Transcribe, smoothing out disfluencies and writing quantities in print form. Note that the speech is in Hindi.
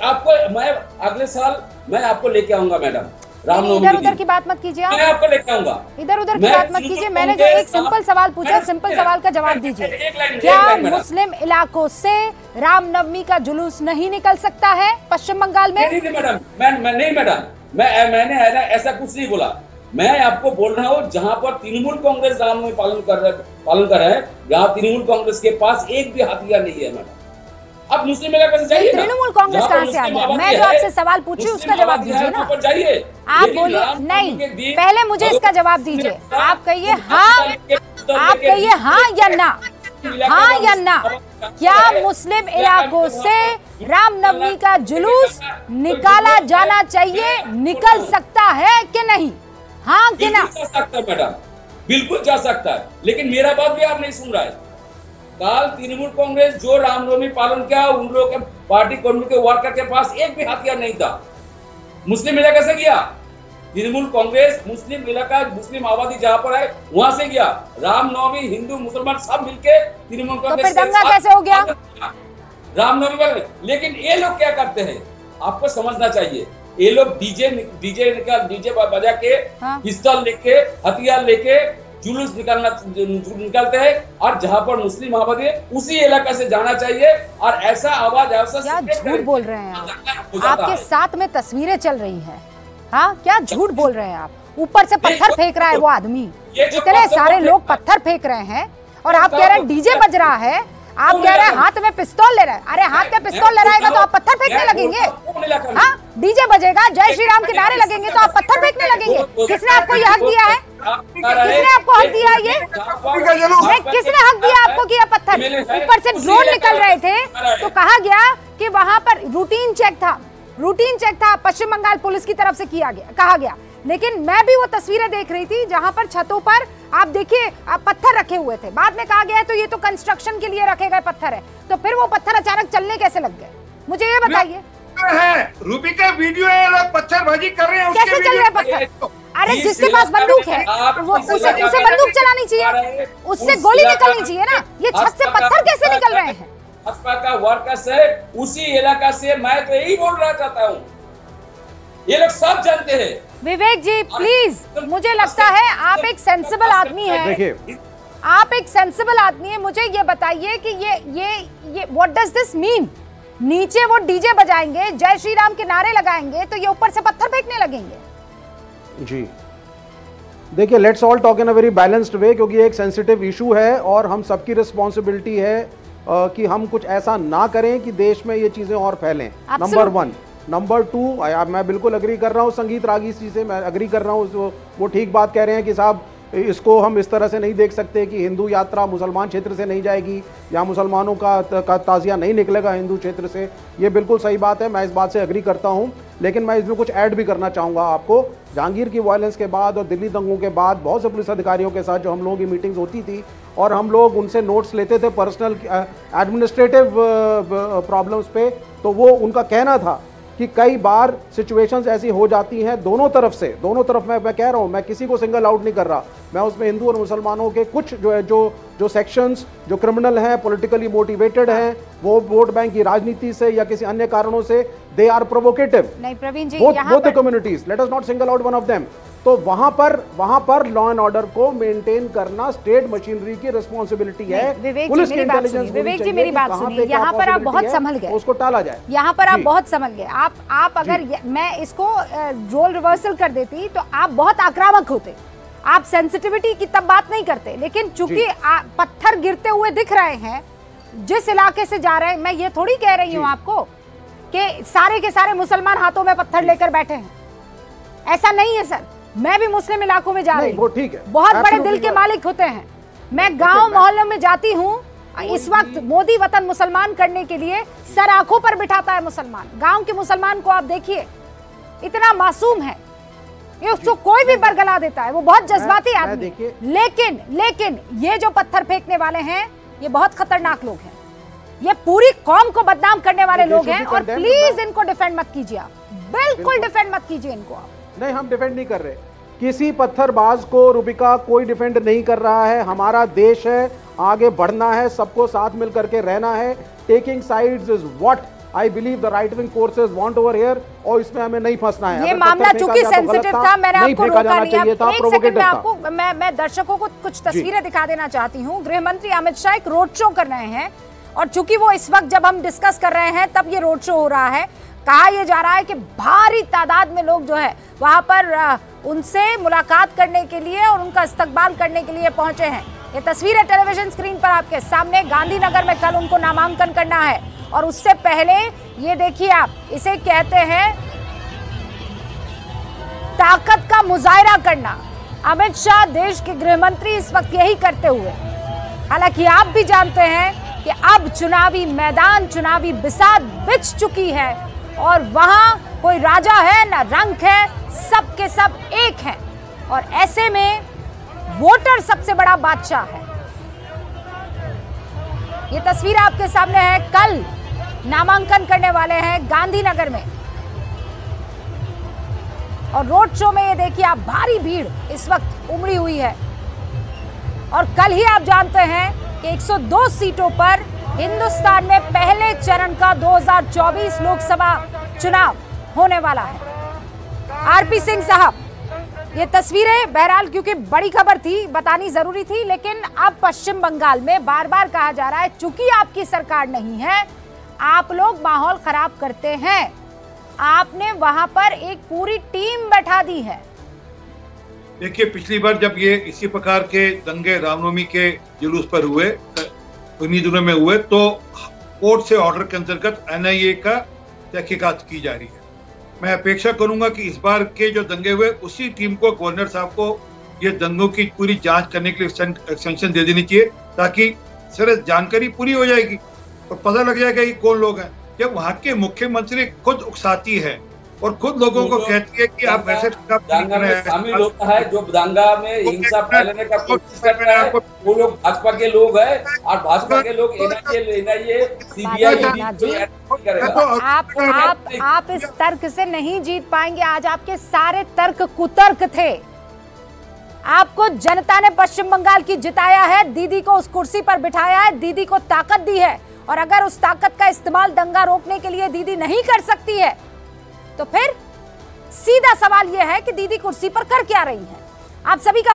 आपको मैं अगले साल मैं आपको लेके आऊंगा मैडम, रामनवमी। इधर उधर की बात मत कीजिए, मैं आपको लेके आऊंगा। इधर उधर की बात मत कीजिए। मैंने जो एक सिंपल सवाल पूछा, सिंपल सवाल का जवाब दीजिए। क्या मुस्लिम इलाकों से रामनवमी का जुलूस नहीं निकल सकता है पश्चिम बंगाल में? नहीं मैडम, नहीं मैडम, मैंने ऐसा कुछ नहीं बोला। मैं आपको बोल रहा हूँ जहाँ पर तृणमूल कांग्रेस रामनवमी पालन कर रहे हैं, यहाँ तृणमूल कांग्रेस के पास एक भी हथियार नहीं है मैडम। अब मुस्लिम इलाके से जाइए। तृणमूल कांग्रेस कहाँ से आ गया? मैं जो आपसे सवाल पूछी उसका जवाब दीजिए ना। आप बोलिए नहीं, पहले मुझे इसका जवाब दीजिए। आप कहिए हाँ, आप कहिए हाँ या ना, हाँ या ना। क्या मुस्लिम इलाकों से रामनवमी का जुलूस निकाला जाना चाहिए, निकल सकता है कि नहीं? हाँ कि ना? जा सकता है मैडम, बिल्कुल जा सकता है, लेकिन मेरा बात भी आप नहीं सुन रहा है। कल तृणमूल कांग्रेस जो रामनवमी पालन किया, उन लोगों के पार्टी कर्मी के वर्कर के पास एक भी हथियार नहीं था। मुस्लिम इलाके से गया तृणमूल कांग्रेस, मुस्लिम इलाका, मुस्लिम आबादी जहां पर है वहां से गया। रामनवमी हिंदू मुसलमान सब मिलके तृणमूल कांग्रेस, तो फिर दंगा कैसे हो गया रामनवमी पर? लेकिन ये लोग क्या करते हैं आपको समझना चाहिए। ये लोग डीजे बजा के, पिस्तौल लेके, हथियार लेके जुलूस निकालते हैं, और जहां पर मुस्लिम आबादी है उसी इलाका से जाना चाहिए। और ऐसा आवाज क्या झूठ बोल रहे हैं आप? आपके साथ में तस्वीरें चल रही हैं। हाँ, क्या झूठ बोल रहे हैं आप? ऊपर से पत्थर फेंक रहा है वो आदमी, इतने सारे लोग पत्थर फेंक रहे हैं और आप कह रहे हैं डीजे बज रहा है। आप कह रहे हैं हाथ में पिस्तौल ले रहे हैं। अरे हाथ में पिस्तौल ले रहेगा तो आप पत्थर फेंकने लगेंगे? हाँ, डीजे बजेगा, जय श्री राम के नारे लगेंगे तो आप पत्थर फेंकने लगेंगे? किसने आपको ये हक दिया है? किसने आपको हक दिया ये? किसने हक दिया आपको कि ये पत्थर? ऊपर से ड्रोन निकल रहे थे तो कहा गया कि वहां पर रूटीन चेक था, पश्चिम बंगाल पुलिस की तरफ से किया गया, कहा गया। लेकिन मैं भी वो तस्वीरें देख रही थी जहां पर छतों पर आप देखिए पत्थर रखे हुए थे। बाद में कहा गया है तो ये तो कंस्ट्रक्शन के लिए रखे गए पत्थर है, तो फिर वो पत्थर अचानक चलने कैसे लग गए? मुझे ये बताइए। रूबी का वीडियो है, लोग पत्थरबाजी कर रहे हैं, कैसे चल रहे हैं पत्थर? अरे जिसके पास बंदूक है वो उसे बंदूक चलानी चाहिए, उससे गोली निकलनी चाहिए ना। ये छत से पत्थर कैसे निकल रहे हैं? भाजपा का वर्कर्स है उसी इलाका से। मैं तो यही बोल रहा चाहता हूँ, ये लोग सब जानते हैं। विवेक जी प्लीज, मुझे लगता है आप एक सेंसिबल आदमी हैं। आप एक सेंसिबल आदमी है, मुझे ये बताइए कि ये व्हाट डज दिस मीन? नीचे वो डीजे बजाएंगे, जय श्री राम के नारे लगाएंगे, तो ये ऊपर से पत्थर फेंकने लगेंगे? जी देखिए, let's all talk in a very balanced way, क्योंकि एक सेंसिटिव इशू है और हम सबकी रिस्पॉन्सिबिलिटी है कि हम कुछ ऐसा ना करें कि देश में ये चीजें और फैलें। नंबर 1। नंबर 2, मैं बिल्कुल अग्री कर रहा हूँ संगीत रागी जी से, मैं अग्री कर रहा हूँ। वो ठीक बात कह रहे हैं कि साहब इसको हम इस तरह से नहीं देख सकते कि हिंदू यात्रा मुसलमान क्षेत्र से नहीं जाएगी या मुसलमानों का ताजिया नहीं निकलेगा हिंदू क्षेत्र से। ये बिल्कुल सही बात है, मैं इस बात से अग्री करता हूँ। लेकिन मैं इसमें कुछ ऐड भी करना चाहूँगा आपको। जहांगीर की वायलेंस के बाद और दिल्ली दंगों के बाद बहुत से पुलिस अधिकारियों के साथ जो हम लोगों की मीटिंग्स होती थी और हम लोग उनसे नोट्स लेते थे पर्सनल एडमिनिस्ट्रेटिव प्रॉब्लम्स पे, तो वो उनका कहना था कि कई बार सिचुएशंस ऐसी हो जाती हैं दोनों तरफ मैं कह रहा हूँ, मैं किसी को सिंगल आउट नहीं कर रहा, मैं उसमें हिंदू और मुसलमानों के कुछ जो है जो सेक्शंस जो क्रिमिनल हैं, पॉलिटिकली मोटिवेटेड हैं, वो वोट बैंक की राजनीति से या किसी अन्य कारणों से दे आर प्रोवोकेटिव। नहीं Praveen ji, both the communities, let us not single out one of them. तो वहां पर लॉ एंड ऑर्डर को मेंटेन करना स्टेट मशीनरी की रिस्पॉन्सिबिलिटी है। पुलिस की इंटेलिजेंस। विवेक जी मेरी बात सुनिए, यहाँ पर आप बहुत संभल गए, उसको टाला जाए। यहाँ पर आप बहुत संभल गए। आप अगर मैं इसको रोल रिवर्सल कर देती तो आप बहुत आक्रामक होते, आप सेंसिटिविटी की तब बात नहीं करते। लेकिन चूंकि पत्थर गिरते हुए दिख रहे हैं जिस इलाके से जा रहे हैं, मैं ये थोड़ी कह रही हूँ आपको कि सारे के सारे मुसलमान हाथों में पत्थर लेकर बैठे हैं, ऐसा नहीं है सर। मैं भी मुस्लिम इलाकों में जा रही हूँ, बहुत बड़े दिल के मालिक होते हैं। मैं गांव मोहल्लों में जाती हूँ, इस वक्त मोदी वतन मुसलमान करने के लिए सर आंखों पर बिठाता है मुसलमान। गांव के मुसलमान को आप देखिए, इतना मासूम है, ये उसको कोई भी बरगला देता है, वो बहुत जज्बाती आदमी। लेकिन ये जो पत्थर फेंकने वाले हैं ये बहुत खतरनाक लोग हैं, ये पूरी कौम को बदनाम करने वाले लोग हैं। और प्लीज इनको डिफेंड मत कीजिए, आप बिल्कुल डिफेंड मत कीजिए इनको। आप नहीं, हम डिफेंड नहीं कर रहे किसी पत्थरबाज को, रूबिका कोई डिफेंड नहीं कर रहा है। हमारा देश है, आगे बढ़ना है, सबको साथ मिल करके रहना है। Taking sides is what I believe the right wing forces want over here, और इसमें हमें नहीं फंसना है। ये मामला चूंकि सेंसिटिव था, मैंने आपको रोका नहीं। एक सेकंड में आपको मैं दर्शकों को कुछ तस्वीरें दिखा देना चाहती हूँ। गृह मंत्री अमित शाह एक रोड शो कर रहे हैं, और चूंकि वो इस वक्त जब हम डिस्कस कर रहे हैं तब ये रोड शो हो रहा है। कहा यह जा रहा है कि भारी तादाद में लोग जो है वहां पर उनसे मुलाकात करने के लिए और उनका इस्तकबाल करने के लिए पहुंचे हैं। ये तस्वीर है टेलीविजन स्क्रीन पर आपके सामने। गांधीनगर में कल उनको नामांकन करना है, और उससे पहले ये देखिए आप, इसे कहते हैं ताकत का मुजाहिरा करना। अमित शाह देश के गृह मंत्री इस वक्त यही करते हुए, हालांकि आप भी जानते हैं कि अब चुनावी मैदान, चुनावी बिसात बिछ चुकी है, और वहां कोई राजा है ना रंक है, सब के सब एक हैं, और ऐसे में वोटर सबसे बड़ा बादशाह है। ये तस्वीर आपके सामने है, कल नामांकन करने वाले हैं गांधीनगर में, और रोड शो में ये देखिए आप, भारी भीड़ इस वक्त उमड़ी हुई है। और कल ही आप जानते हैं कि 102 सीटों पर हिंदुस्तान में पहले चरण का 2024 लोकसभा चुनाव होने वाला है। आरपी सिंह साहब, ये तस्वीरें बहरहाल क्योंकि बड़ी खबर थी, बतानी जरूरी थी, लेकिन अब पश्चिम बंगाल में बार बार कहा जा रहा है चूंकि आपकी सरकार नहीं है, आप लोग माहौल खराब करते हैं। आपने वहां पर एक पूरी टीम बैठा दी है। देखिए, पिछली बार जब ये इसी प्रकार के दंगे रामनवमी के जुलूस पर हुए, उन्हीं दिनों में हुए, तो कोर्ट से ऑर्डर के अंतर्गत एनआईए का तहकीकात की जा रही है। मैं अपेक्षा करूंगा कि इस बार के जो दंगे हुए, उसी टीम को, गवर्नर साहब को ये दंगों की पूरी जांच करने के लिए एक्सटेंशन दे देनी चाहिए, ताकि सर जानकारी पूरी हो जाएगी और पता लग जाएगा कि कौन लोग हैं। जब वहाँ के मुख्यमंत्री खुद उकसाती है और खुद लोगों को कहती है कि आप ऐसे दंगा में शामिल होता है, जो दंगा में हिंसा फैलाने का कोशिश कर रहा है, वो लोग भाजपा के लोग हैं, और भाजपा के लोग एनआईए सीबीआई आप इस तर्क से नहीं जीत पाएंगे। आज आपके सारे तर्क कुतर्क थे। आपको जनता ने पश्चिम बंगाल की जिताया है, दीदी को उस कुर्सी पर बिठाया है, दीदी को ताकत दी है, और अगर उस ताकत का इस्तेमाल दंगा रोकने के लिए दीदी नहीं कर सकती है, तो फिर सीधा सवाल यह है कि दीदी कुर्सी पर कर क्या रही हैं। आप सभी का